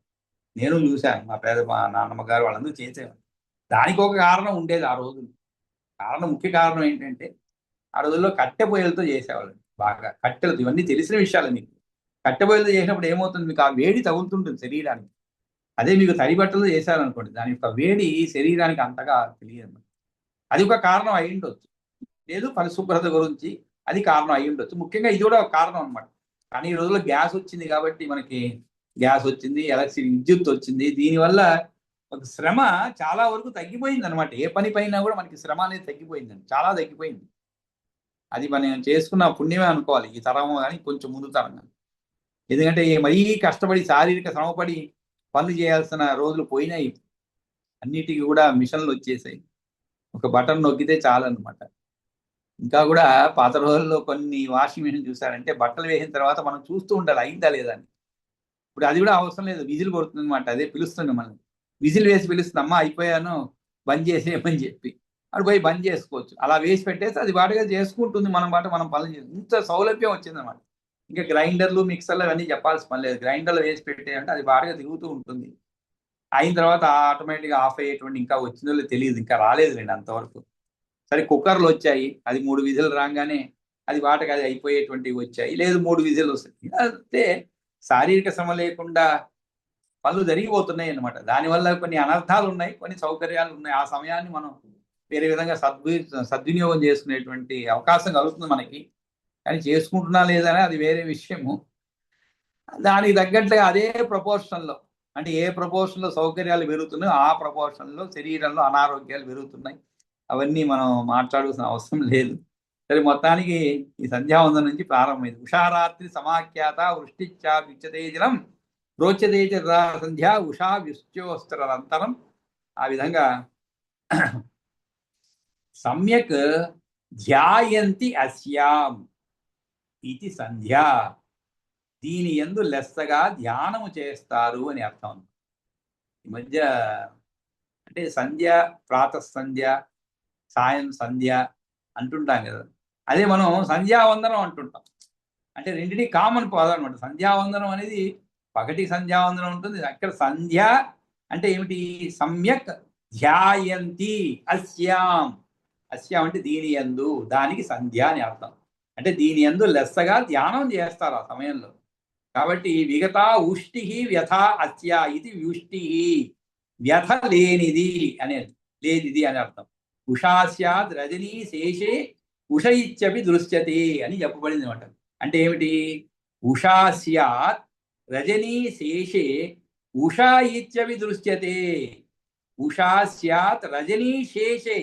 నేను చూశాను, మా నాన్నమ్మ గారు వాళ్ళందరూ చేసేవాళ్ళు. దానికి ఒక కారణం ఉండేది ఆ రోజుల్లో. ముఖ్య కారణం ఏంటంటే, ఆ రోజుల్లో కట్టె పొయ్యలతో చేసేవాళ్ళు. బాగా కట్టెలతో, ఇవన్నీ తెలిసిన విషయాలు మీకు. కట్టె పొయ్యలతో చేసినప్పుడు ఏమవుతుంది, మీకు ఆ వేడి తగులుతుంటుంది శరీరానికి. అదే మీకు తడి బట్టలు చేశారనుకోండి, దాని యొక్క వేడి శరీరానికి అంతగా తెలియదు. అది ఒక కారణం అయి ఉండొచ్చు. లేదు, పరిశుభ్రత గురించి అది కారణం అయి ఉండొచ్చు. ముఖ్యంగా ఇది కూడా ఒక కారణం అనమాట. కానీ ఈ రోజుల్లో గ్యాస్ వచ్చింది కాబట్టి, మనకి గ్యాస్ వచ్చింది, ఎలక్ట్రిసిటీ, విద్యుత్ వచ్చింది. దీనివల్ల ఒక శ్రమ చాలా వరకు తగ్గిపోయింది అనమాట. ఏ పని పైన కూడా మనకి శ్రమ అనేది తగ్గిపోయిందండి, చాలా తగ్గిపోయింది. అది మనం చేసుకున్న పుణ్యమే అనుకోవాలి, ఈ తరం కానీ కొంచెం ముందు తరం కానీ. ఎందుకంటే మరీ కష్టపడి శారీరక శ్రమపడి పనులు చేయాల్సిన రోజులు పోయినాయి. అన్నిటికీ కూడా మిషన్లు వచ్చేసాయి, ఒక బటన్ నొక్కితే చాలన్నమాట. ఇంకా కూడా పాత రోజుల్లో కొన్ని వాషింగ్ మిషన్ చూసారంటే, బట్టలు వేసిన తర్వాత మనం చూస్తూ ఉండాలి అయిందా లేదా అని. ఇప్పుడు అది కూడా అవసరం లేదు, విజిల్ కొడుతుంది అనమాట. అదే పిలుస్తుంది మనం, విజిల్ వేసి పిలుస్తుంది, అమ్మ అయిపోయాను బంద్ చేసేయమని చెప్పి. అటు పోయి బంద్ చేసుకోవచ్చు. అలా వేసి పెట్టేస్తే అది బాటుగా చేసుకుంటుంది, మనం పనులు చేసి. ఇంత సౌలభ్యం వచ్చిందన్నమాట. ఇంకా గ్రైండర్లు, మిక్సర్లు అవన్నీ చెప్పాల్సిన పని లేదు. గ్రైండర్లు వేసి పెట్టేయంటే అది బాటుగా తిరుగుతూ ఉంటుంది. అయిన తర్వాత ఆటోమేటిక్గా ఆఫ్ అయ్యేటువంటి, ఇంకా వచ్చిందో తెలియదు, ఇంకా రాలేదు లేండి అంతవరకు. సరే, కుక్కర్లు వచ్చాయి, అది 3 విజిల్ రాగానే అది వాటకి అది అయిపోయేటువంటివి వచ్చాయి. లేదు 3 విజిల్ వస్తాయి. అంటే శారీరక శ్రమ లేకుండా పనులు జరిగిపోతున్నాయి అనమాట. దానివల్ల కొన్ని అనర్థాలు ఉన్నాయి, కొన్ని సౌకర్యాలు ఉన్నాయి. ఆ సమయాన్ని మనం వేరే విధంగా సద్వినియోగం చేసుకునేటువంటి అవకాశం కలుగుతుంది మనకి. కానీ చేసుకుంటున్నా లేదని అది వేరే విషయము. దానికి తగ్గట్టుగా అదే ప్రపోర్షన్లో, అంటే ఏ ప్రపోర్షన్లో సౌకర్యాలు పెరుగుతున్నాయో ఆ ప్రపోర్షన్లో శరీరంలో అనారోగ్యాలు పెరుగుతున్నాయి. అవన్నీ మనం మాట్లాడాల్సిన అవసరం లేదు. సరే, మొత్తానికి ఈ సంధ్యావందనం నుంచి ప్రారంభమైంది. ఉషారాత్రి సమాఖ్యాత వృష్టిచ్చా విచ్చతేజనం రోచతేజ సంధ్యా ఉషా విశ్చోస్తరంతరం. ఆ విధంగా సమ్యక్ ధ్యాయంతి అస్యాం ఇది సంధ్య, దీని యందు లెస్సగా ధ్యానము చేస్తారు అని అర్థం. ఈ మధ్య అంటే సంధ్య, ప్రాతః సంధ్య, సాయం సంధ్య అంటుంటాం కదా, అదే మనం సంధ్యావందనం అంటుంటాం. అంటే రెండింటి కామన్ పదం అనమాట. సంధ్యావందనం అనేది పగటి సంధ్యావందనం ఉంటుంది. అక్కడ సంధ్య అంటే ఏమిటి? సమ్యక్ ధ్యాయంతి అస్యాం. అస్యాం అంటే దీని యందు, దానికి సంధ్య అని అర్థం. అంటే దీని యందు లెస్సగా ధ్యానం చేస్తారు ఆ సమయంలో. కాబట్టి విగత ఉష్టి వ్యథ అస్య ఇది వ్యుష్టి, వ్యథ లేనిది అనేది, లేనిది అని అర్థం. ఉషాస్యాద్ రజనీ శేషే ఉష ఇత్యపి దృశ్యతే అని చెప్పబడింది అనమాట. అంటే ఏమిటి? ఉషాస్యాత్ రజనీ శేషే ఉషా ఇత్యపి దృశ్యతే. ఉషాస్యాత్ రజనీ శేషే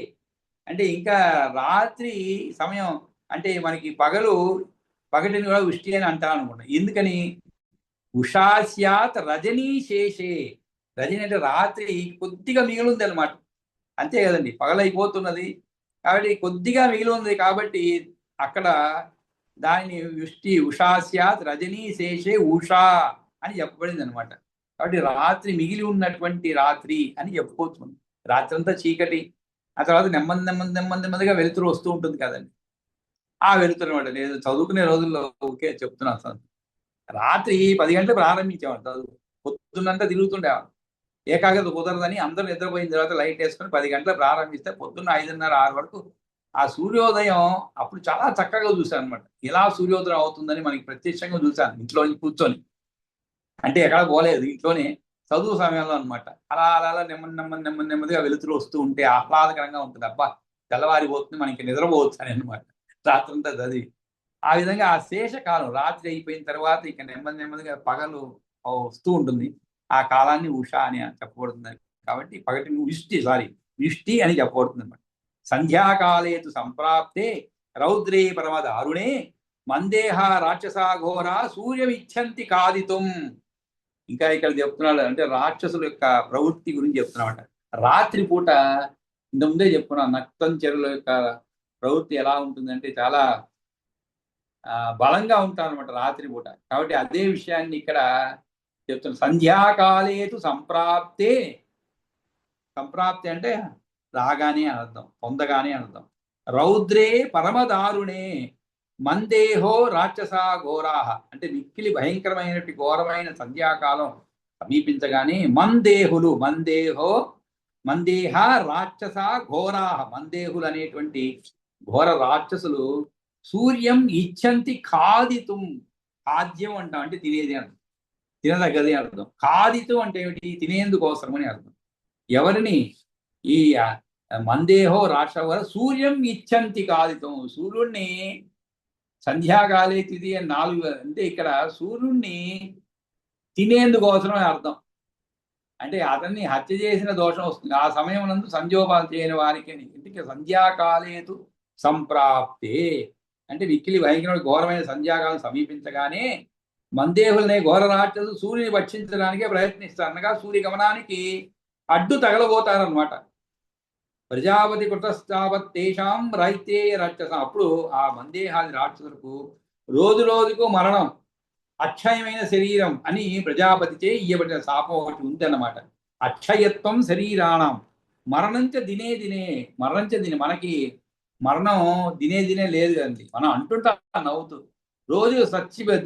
అంటే ఇంకా రాత్రి సమయం, అంటే మనకి పగటిని కూడా ఉష్టి అని అంటాను అనుకుంటా. ఎందుకని? ఉషాస్యాత్ రజనీ శేషే, రజని అంటే రాత్రి కొద్దిగా మిగిలింది అనమాట. అంతే కదండి, పగలైపోతున్నది కాబట్టి కొద్దిగా మిగిలి ఉంది. కాబట్టి అక్కడ దానిని ఉష్టి, ఉషాస్యాత్ రజనీ శేషే ఉషా అని చెప్పబడింది అనమాట. కాబట్టి రాత్రి మిగిలి ఉన్నటువంటి రాత్రి అని చెప్పుకోవచ్చు. రాత్రి అంతా చీకటి, ఆ తర్వాత నెమ్మదిగా వెలుతురు వస్తూ ఉంటుంది కదండి. ఆ వెలుతురు అనమాట. నేను చదువుకునే రోజుల్లో ఓకే చెప్తున్నా అసలు రాత్రి 10 గంటలకు ప్రారంభించేవాడు చదువు. పొద్దున్నంతా తిరుగుతుండేవాడు. ఏకాగ్రత కుదరదని అందరూ నిద్రపోయిన తర్వాత లైట్ వేసుకొని 10 గంటలకు ప్రారంభిస్తే పొద్దున్న 5:30, 6 వరకు ఆ సూర్యోదయం అప్పుడు చాలా చక్కగా చూశాను అనమాట. ఎలా సూర్యోదయం అవుతుందని మనకి ప్రత్యక్షంగా చూశాను ఇంట్లో కూర్చొని. అంటే ఎక్కడ పోలేదు, ఇంట్లోనే చదువు సమయంలో అనమాట. అలా అలా అలా నెమ్మదిగా వెలుతురు వస్తూ ఉంటే ఆహ్లాదకరంగా ఉంటుంది. అబ్బా తెల్లవారిపోతుంది, మనకి నిద్రపోవచ్చు అని అనమాట రాత్రంతా చదివి. ఆ విధంగా ఆ శేషకాలం రాత్రి అయిపోయిన తర్వాత ఇక నెమ్మదిగా పగలు వస్తూ ఉంటుంది. ఆ కాలాన్ని ఉషా అని చెప్పబడుతుంది. కాబట్టి పగటిని విష్టి అని చెప్పబడుతుంది అనమాట. సంధ్యాకాలేతు సంప్రాప్తే రౌద్రే పరమ దారుణే మందేహ రాక్షసాఘోర సూర్యమిచ్చంతి కాదితుం. ఇంకా ఇక్కడ చెప్తున్నాడు అంటే రాక్షసుల యొక్క ప్రవృత్తి గురించి చెప్తున్నాడు. రాత్రిపూట ఇంతకుముందే చెప్పుకున్నాను, నక్తంచెరుల యొక్క ప్రవృత్తి ఎలా ఉంటుందంటే చాలా బలంగా ఉంటారనమాట రాత్రిపూట. కాబట్టి అదే విషయాన్ని ఇక్కడ చెప్తున్నా. సంధ్యాకాలేతు సంప్రాప్తే, సంప్రాప్తి అంటే రాగానే అర్థం, పొందగానే అర్థం. రౌద్రే పరమదారుణే మందేహో రాక్షస ఘోరాహ అంటే మిక్కిలి భయంకరమైనటువంటి ఘోరమైన సంధ్యాకాలం సమీపించగానే మందేహ రాక్షస ఘోరాహ, మందేహులు అనేటువంటి ఘోర రాక్షసులు సూర్యం ఇచ్చంతి ఖాదితుం. ఖాద్యం అంటాం అంటే తినేది అర్థం, తినదగ్గది అర్థం. ఖాదితం అంటే ఏమిటి? తినేందుకోసం అని అర్థం. ఎవరిని? ఈ మందేహో రాక్షస సూర్యం ఇచ్చంతి ఖాదితం, సూర్యుడిని సంధ్యాకాలే తిథి అని 4 అంటే ఇక్కడ సూర్యుడిని తినేందుకోసం అని అర్థం. అంటే అతన్ని హత్య చేసిన దోషం వస్తుంది ఆ సమయం నందు సంధ్యోపాసన చేయని వారికి. ఇంటికి సంధ్యాకాలేతు సంప్రాప్తే అంటే మిక్కిలి భయంకరమైన ఘోరమైన సంధ్యాకాలం సమీపించగానే మందేహులనే ఘోర రాక్షసు సూర్యుని భక్షించడానికే ప్రయత్నిస్తారు. అనగా సూర్య గమనానికి అడ్డు తగలబోతారనమాట. ప్రజాపతి కృతస్థావత్తేషాం రైత్యేయ రాక్షస. అప్పుడు ఆ మందేహాది రాక్షసులకు రోజుకు మరణం, అక్షయమైన శరీరం అని ప్రజాపతిచే ఇయ్యబడిన శాపం ఒకటి ఉందన్నమాట. అక్షయత్వం శరీరాణం మరణంచ దినే మనకి మరణం దినే లేదు కదండి. మనం అంటుంటాం నవ్వుతూ, రోజు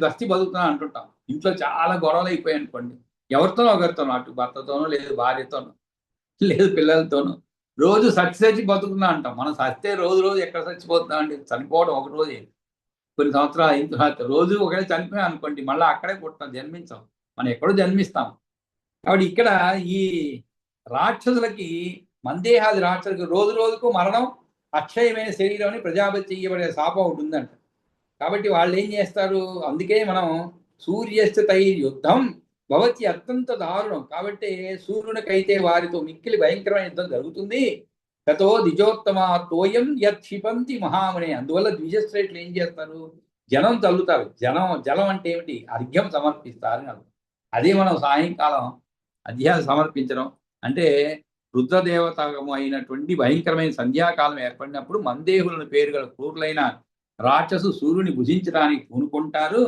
బస్తి బతుకుతున్నా అంటుంటాం. ఇంట్లో చాలా గొడవలు అయిపోయాయి అనుకోండి, ఎవరితోనో ఒకరితోనో, అటు భర్తతోనో లేదు భార్యతోనో లేదు పిల్లలతోనో, రోజు చచ్చి బతుకుతున్నా అంటాం. మనం చస్తే రోజు ఎక్కడ చచ్చిపోతున్నాం అండి? చనిపోవడం ఒక రోజే, కొన్ని సంవత్సరాలు అయిన తర్వాత రోజు ఒకటే చనిపోయాం అనుకోండి, మళ్ళీ అక్కడే పుట్టాం, జన్మించాం. మనం ఎక్కడో జన్మిస్తాం. కాబట్టి ఇక్కడ ఈ రాక్షసులకి, మందేహాది రాక్షసులకి రోజు రోజుకు మరణం, అక్షయమైన శరీరం అని ప్రజాపతి చెయ్యబడే శాపం ఒకటి ఉందంట. కాబట్టి వాళ్ళు ఏం చేస్తారు, అందుకే మనం సూర్యస్థితై యుద్ధం భవతి అత్యంత దారుణం. కాబట్టి సూర్యునికైతే వారితో మిక్కిలి భయంకరమైన యుద్ధం జరుగుతుంది. తతో ద్విజోత్తమ తోయం యత్ క్షిపంతి మహామునే. అందువల్ల ద్విజశ్రేష్ఠులు ఏం చేస్తారు, జలం చల్లుతారు. జలం అంటే ఏమిటి, అర్ఘ్యం సమర్పిస్తారు అని. అదే మనం సాయంకాలం అధ్యాయం సమర్పించడం అంటే రుద్రదేవతము అయినటువంటి భయంకరమైన సంధ్యాకాలం ఏర్పడినప్పుడు మందేహులను పేరు గల క్రూరులైన రాక్షసు సూర్యుని భుజించడానికి పూనుకుంటారు.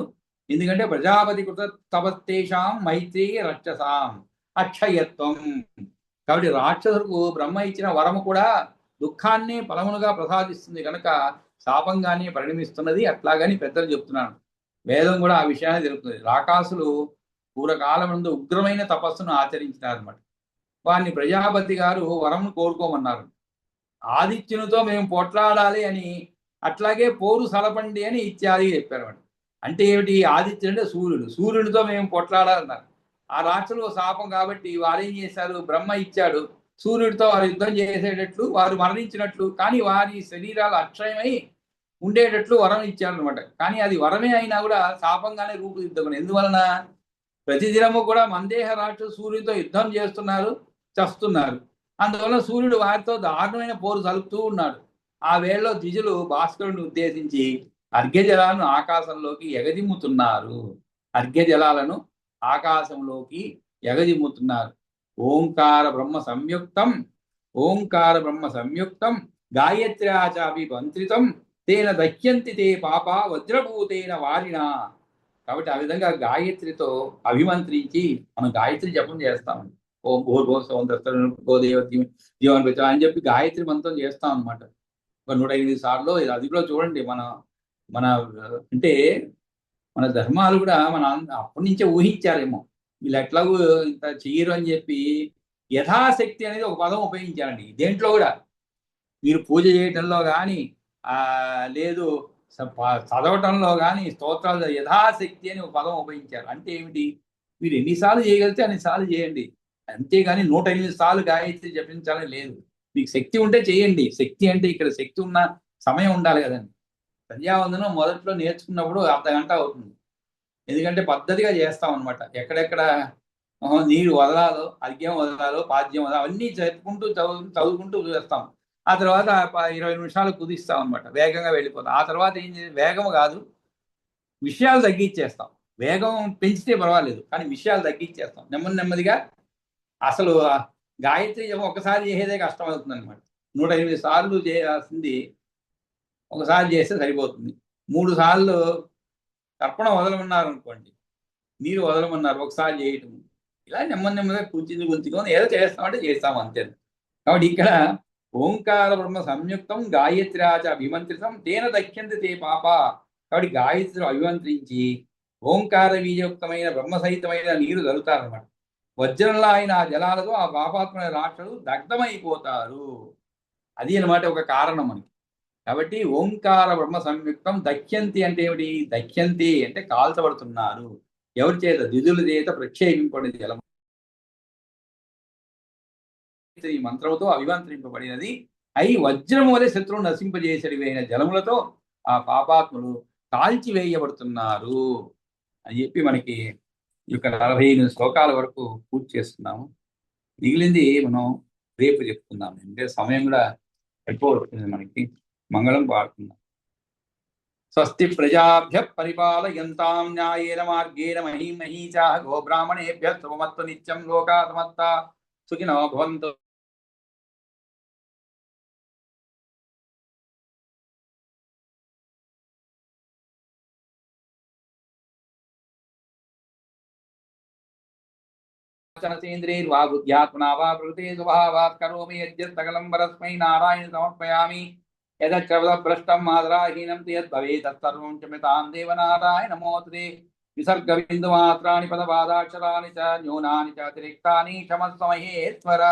ఎందుకంటే ప్రజాపతి కృత తపస్తేషాం మైత్రి రక్షసాం అక్షయత్వం. కాబట్టి రాక్షసులకు బ్రహ్మ ఇచ్చిన వరము కూడా దుఃఖాన్ని ఫలములుగా ప్రసాదిస్తుంది కనుక శాపంగానే పరిణమిస్తున్నది. అట్లాగని పెద్దలు చెప్తున్నాను. వేదం కూడా ఆ విషయాన్ని తెలుపుతుంది. రాకాసులు పూర్వకాలం నుండి ఉగ్రమైన తపస్సును ఆచరించినారన్నమాట. వారిని ప్రజాపతి గారు వరమును కోరుకోమన్నారు. ఆదిత్యునితో మేము పోట్లాడాలి అని, అట్లాగే పోరు సలపండి అని ఇత్యాది చెప్పారు. అంటే ఏమిటి, ఆదిత్యుడు అంటే సూర్యుడు, సూర్యుడితో మేము పోట్లాడాలన్నారు. ఆ రాక్షసులు శాపం కాబట్టి వారేం చేశారు, బ్రహ్మ ఇచ్చాడు సూర్యుడితో వారు యుద్ధం చేసేటట్లు, వారు మరణించినట్లు, కానీ వారి శరీరాలు అక్షయమై ఉండేటట్లు వరం ఇచ్చారనమాట. కానీ అది వరమే అయినా కూడా శాపంగానే రూపుదిద్దుకుని. ఎందువలన ప్రతిదినము కూడా మందేహ రాక్షసు సూర్యుడితో యుద్ధం చేస్తున్నారు, చస్తున్నారు. అందువల్ల సూర్యుడు వారితో దారుణమైన పోరు సలుపుతూ ఉన్నాడు. ఆ వేళలో ద్విజులు భాస్కరుడిని ఉద్దేశించి అర్ఘ్యజలాలను ఆకాశంలోకి ఎగజిమ్ముతున్నారు. అర్ఘ్యజలాలను ఆకాశంలోకి ఎగజిమ్ముతున్నారు. ఓంకార బ్రహ్మ సంయుక్తం, ఓంకార బ్రహ్మ సంయుక్తం గాయత్ర్యాచాపి మంత్రితం తేన దహ్యంతి తే పాప వజ్రభూతేన వారిన. కాబట్టి ఆ విధంగా గాయత్రితో అభిమంత్రించి మనం గాయత్రి జపం చేస్తాం. ఓం భూర్భువస్సువః జీవన్ పెచ్చ అని చెప్పి గాయత్రి మంత్రం చేస్తాం అనమాట. 108 సార్లు. అది కూడా చూడండి, మన అంటే మన ధర్మాలు కూడా మన అప్పటి నుంచే ఊహించారేమో, వీళ్ళు ఎట్లాగూ ఇంత చెయ్యరు అని చెప్పి యథాశక్తి అనేది ఒక పదం ఉపయోగించారండి. దేంట్లో కూడా మీరు పూజ చేయటంలో కానీ లేదు చదవటంలో కానీ స్తోత్రాలు యథాశక్తి అని ఒక పదం ఉపయోగించారు. అంటే ఏమిటి, మీరు ఎన్నిసార్లు చేయగలిగితే అన్నిసార్లు చేయండి, అంతేగాని 108 సార్లు గాయత్రి జపించాలని లేదు. మీకు శక్తి ఉంటే చేయండి. శక్తి అంటే ఇక్కడ శక్తి ఉన్న సమయం ఉండాలి కదండి. సంధ్యావందనం మొదట్లో నేర్చుకున్నప్పుడు అర్ధగంట అవుతుంది. ఎందుకంటే పద్ధతిగా చేస్తాం అనమాట. ఎక్కడెక్కడ నీరు వదలాలో, అర్ఘ్యం వదలాలో, పాద్యం వదలాలో అవన్నీ చెప్పుకుంటూ చదువుకుంటూ చేస్తాం. ఆ తర్వాత 20 నిమిషాలు కుదిస్తాం అనమాట. వేగంగా వెళ్ళిపోతాం. ఆ తర్వాత ఏం చేసి వేగం కాదు, విషయాలు తగ్గించేస్తాం. వేగం పెంచితే పర్వాలేదు, కానీ విషయాలు తగ్గించేస్తాం. నెమ్మదిగా అసలు గాయత్రి జపం ఒకసారి చేసేదే కష్టం అవుతుంది అనమాట. 108 సార్లు చేయాల్సింది ఒకసారి చేస్తే సరిపోతుంది. 3 సార్లు తర్పణం వదలమన్నారు అనుకోండి, నీరు వదలమన్నారు, ఒకసారి చేయటం. ఇలా నెమ్మదిగా కూర్చుని ఏదో చేస్తామంటే చేస్తాం అంతే. కాబట్టి ఇక్కడ ఓంకార బ్రహ్మ సంయుక్తం గాయత్ర్యాచ అభిమంత్రితం తేన దక్ష్యంతి తే పాప. కాబట్టి గాయత్రి అభిమంత్రించి ఓంకార బీజయుక్తమైన బ్రహ్మ సహితమైన నీరు జరుగుతారనమాట. వజ్రంలా అయిన ఆ జలాలతో ఆ పాపాత్మైన రాక్షసులు దగ్ధమైపోతారు. అది అనమాట ఒక కారణం మనకి. కాబట్టి ఓంకార బ్రహ్మ సంయుక్తం దక్ష్యంతి అంటే ఏమిటి, దక్ష్యంతి అంటే కాల్చబడుతున్నారు. ఎవరి చేత, ద్విజుల చేత ప్రక్షేపింపబడిన జలం ఈ మంత్రముతో అభిమంత్రింపబడినది అయి వజ్రము వలె శత్రువు నశింపజేసడివైన జలములతో ఆ పాపాత్ములు కాల్చివేయబడుతున్నారు అని చెప్పి మనకి ఈ 48 శ్లోకాల వరకు పూర్తి చేస్తున్నాము. మిగిలింది మనం రేపు చెప్పుకుందాం. అంటే సమయం కూడా ఎక్కువ మనకి. మంగళం పాడుతున్నాం. స్వస్తి ప్రజాభ్య పరిపాలయంతాం న్యాయేన మార్గేణ మహీమహీచా గోబ్రాహ్మణేభ్య శుభమస్తు నిత్యం లోకా సమస్తా సుఖినో భవంతు. సేంద్రియైర్వా బుద్ధ్యాత్మనా వా ప్రకృతే స్వభావాత్ కరోమి యజ్జత్ సకలం పరస్మై నారాయణ సమర్పయామి. యదక్షరభ్రష్టం మాతరాహీనం యద్భవేత్ తత్సర్వం క్షమ్యతాం దేవనారాయణ నమోస్తుతే. విసర్గ బిందు మాత్రాణి పదపాదాక్షరాణి చ న్యూనాని చ అతిరిక్తాని క్షమస్వ మహేశ్వర.